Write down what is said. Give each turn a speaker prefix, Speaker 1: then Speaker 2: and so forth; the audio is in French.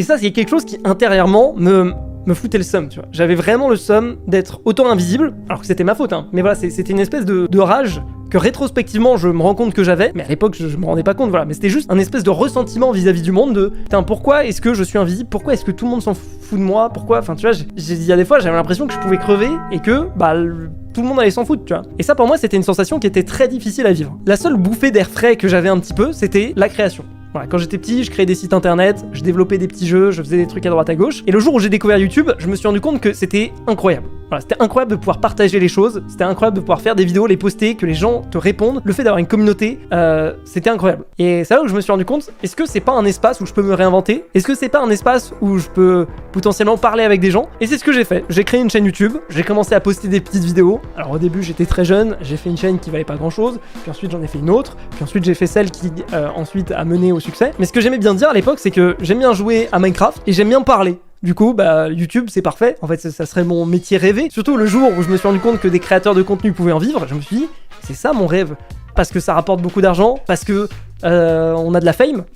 Speaker 1: Et ça, c'est quelque chose qui intérieurement me foutait le seum, tu vois. J'avais vraiment le seum d'être autant invisible, alors que c'était ma faute, hein. Mais voilà, c'était une espèce de rage que rétrospectivement je me rends compte que j'avais, mais à l'époque je me rendais pas compte, voilà. Mais c'était juste un espèce de ressentiment vis-à-vis du monde de putain, pourquoi est-ce que je suis invisible, pourquoi est-ce que tout le monde s'en fout de moi, pourquoi, enfin tu vois, il y a des fois j'avais l'impression que je pouvais crever et que tout le monde allait s'en foutre, tu vois. Et ça pour moi c'était une sensation qui était très difficile à vivre. La seule bouffée d'air frais que j'avais un petit peu, c'était la création. Voilà, quand j'étais petit, je créais des sites internet, je développais des petits jeux, je faisais des trucs à droite à gauche. Et le jour où j'ai découvert YouTube, je me suis rendu compte que c'était incroyable. Voilà, c'était incroyable de pouvoir partager les choses, c'était incroyable de pouvoir faire des vidéos, les poster, que les gens te répondent. Le fait d'avoir une communauté, c'était incroyable. Et c'est là où je me suis rendu compte, est-ce que c'est pas un espace où je peux me réinventer? Est-ce que c'est pas un espace où je peux potentiellement parler avec des gens? Et c'est ce que j'ai fait. J'ai créé une chaîne YouTube, j'ai commencé à poster des petites vidéos. Alors au début j'étais très jeune, j'ai fait une chaîne qui valait pas grand chose, puis ensuite j'en ai fait une autre, puis ensuite j'ai fait celle qui ensuite a mené au succès. Mais ce que j'aimais bien dire à l'époque, c'est que j'aime bien jouer à Minecraft et j'aime bien parler. Du coup, YouTube, c'est parfait. En fait, ça serait mon métier rêvé. Surtout le jour où je me suis rendu compte que des créateurs de contenu pouvaient en vivre, je me suis dit, c'est ça mon rêve. Parce que ça rapporte beaucoup d'argent, parce que on a de la fame,